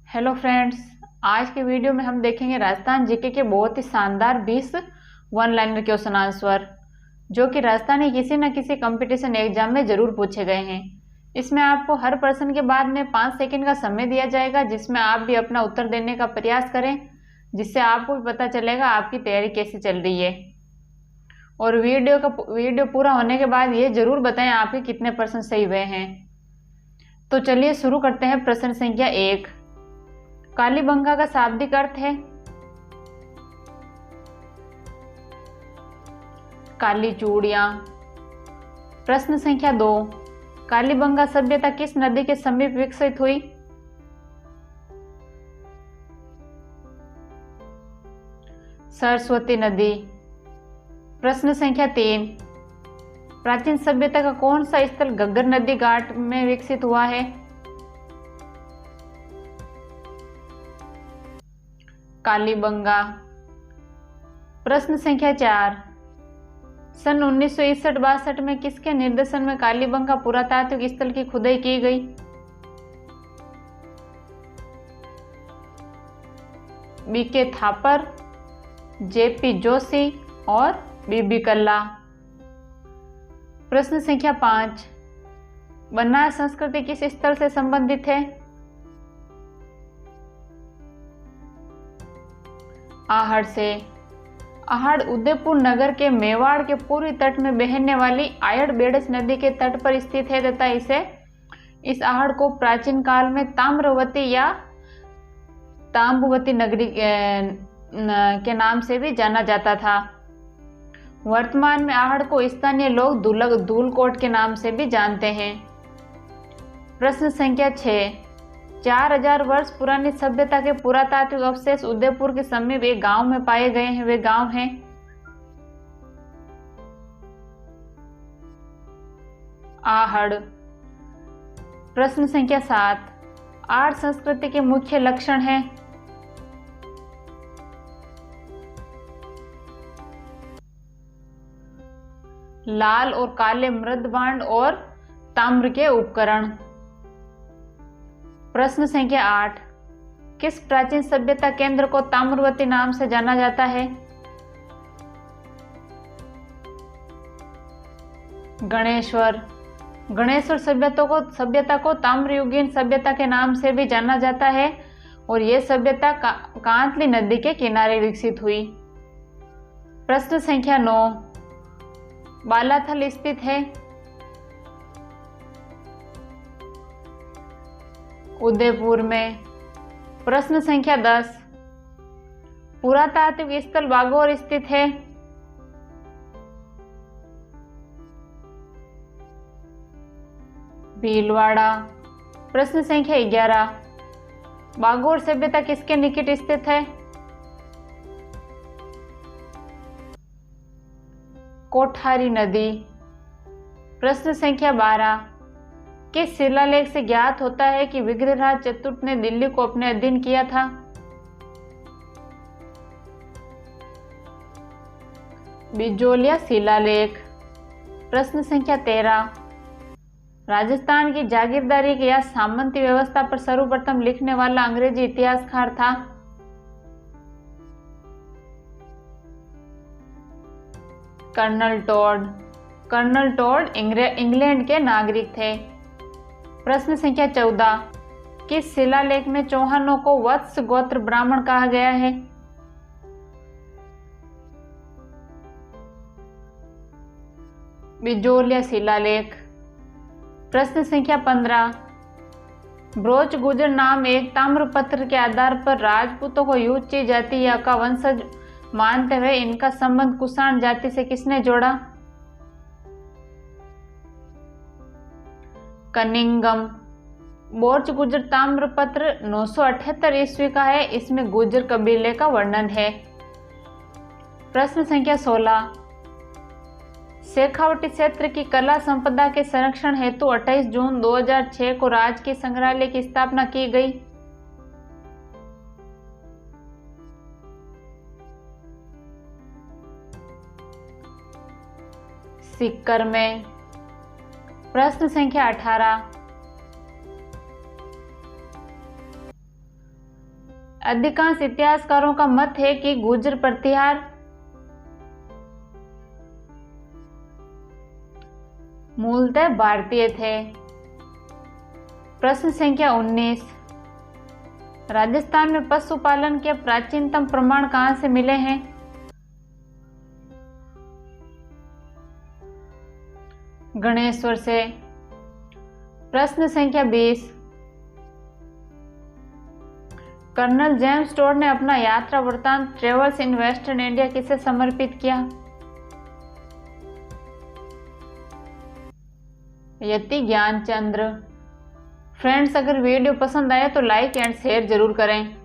Hello friends, आज के video में हम देखेंगे राजस्थान जीके के बहुत ही शानदार 20 वन लाइनर क्वेश्चन आंसर जो कि राजस्थानी किसी न किसी कंपटीशन एग्जाम में जरूर पूछे गए हैं। इसमें आपको हर प्रश्न के बाद में 5 सेकंड का समय दिया जाएगा, जिसमें आप भी अपना उत्तर देने का प्रयास करें, जिससे आपको भी पता चलेगा आपकी तैयारी कैसे चल रही है। और वीडियो पूरा होने के बाद ये जरूर बताएं आपके कितने प्रश्न सही हुए हैं। तो चलिए शुरू करते हैं। प्रश्न संख्या 1, कालीबंगा का शाब्दिक अर्थ है काली चूड़ियां। प्रश्न संख्या 2, कालीबंगा सभ्यता किस नदी के समीप विकसित हुई? सरस्वती नदी। प्रश्न संख्या 3, प्राचीन सभ्यता का कौन सा स्थल घग्गर नदी घाट में विकसित हुआ है? कालीबंगा। प्रश्न संख्या 4, सन 1961-62 में किसके निर्देशन में कालीबंगा पुरातात्विक स्थल की खुदाई की गई? बीके थापर, जेपी जोशी और बीबी कल्ला। प्रश्न संख्या 5, बनास संस्कृति किस स्थल से संबंधित है? आहड़ से। आहड़ उदयपुर नगर के मेवाड़ के पूर्वी तट में बहने वाली आयड़ बेड़स नदी के तट पर स्थित है तथा इस आहड़ को प्राचीन काल में ताम्रवती या तांबुवती नगरी के नाम से भी जाना जाता था। वर्तमान में आहड़ को स्थानीय लोग धूलकोट के नाम से भी जानते हैं। प्रश्न संख्या 6, 4000 वर्ष पुरानी सभ्यता के पुरातात्विक अवशेष उदयपुर के समीप एक गांव में पाए गए हैं। वे गांव हैं आहड़। प्रश्न संख्या 7, आर्य संस्कृति के मुख्य लक्षण हैं? लाल और काले मृदभांड और ताम्र के उपकरण। प्रश्न संख्या 8, किस प्राचीन सभ्यता केंद्र को ताम्रवती नाम से जाना जाता है? गणेश्वर। गणेश्वर सभ्यता को ताम्रयुगीन सभ्यता के नाम से भी जाना जाता है और यह सभ्यता कांतली नदी के किनारे विकसित हुई। प्रश्न संख्या 9, बालाथल स्थित है? उदयपुर में। प्रश्न संख्या 10, पुरातात्विक स्थल बागौर स्थित है? भीलवाड़ा। प्रश्न संख्या 11, बागौर सभ्यता किसके निकट स्थित है? कोठारी नदी। प्रश्न संख्या 12, किस शिलालेख से ज्ञात होता है कि विग्रहराज चतुर्थ ने दिल्ली को अपने अधीन किया था? बिजोलिया शिलालेख। प्रश्न संख्या 13, राजस्थान की जागीरदारी या सामंती व्यवस्था पर सर्वप्रथम लिखने वाला अंग्रेजी इतिहासकार था? Colonel Tod. Colonel Tod England के नागरिक थे। प्रश्न संख्या 14, किस शिलालेख में चौहानों को वत्स गोत्र ब्राह्मण कहा गया है? बिजोलिया शिलालेख। प्रश्न संख्या 15, ब्रोच गुजर नाम एक ताम्रपत्र के आधार पर राजपूतों को यूची जाति या का वंशज मानते हुए इनका संबंध कुषाण जाति से किसने जोड़ा? कनिंगम। बोर्च गुजर ताम्रपत्र 978 ईस्वी का है। इसमें गुजर कबीले का वर्णन है। प्रश्न संख्या 16, शेखावटी क्षेत्र की कला संपदा के संरक्षण हेतु 28 जून 2006 को राजकीय संग्रहालय की स्थापना की गई। सीकर में। प्रश्न संख्या 18, अधिकांश इतिहासकारों का मत है कि गुर्जर प्रतिहार मूलतः भारतीय थे। प्रश्न संख्या 19, राजस्थान में पशुपालन के प्राचीनतम प्रमाण कहां से मिले हैं? गणेश्वर से। प्रश्न संख्या 20, कर्नल जेम्स टोड ने अपना यात्रा वृत्तांत ट्रेवल्स इन वेस्टर्न इंडिया किसे समर्पित किया? यति ज्ञानचंद्र। फ्रेंड्स, अगर वीडियो पसंद आए तो लाइक एंड शेयर जरूर करें।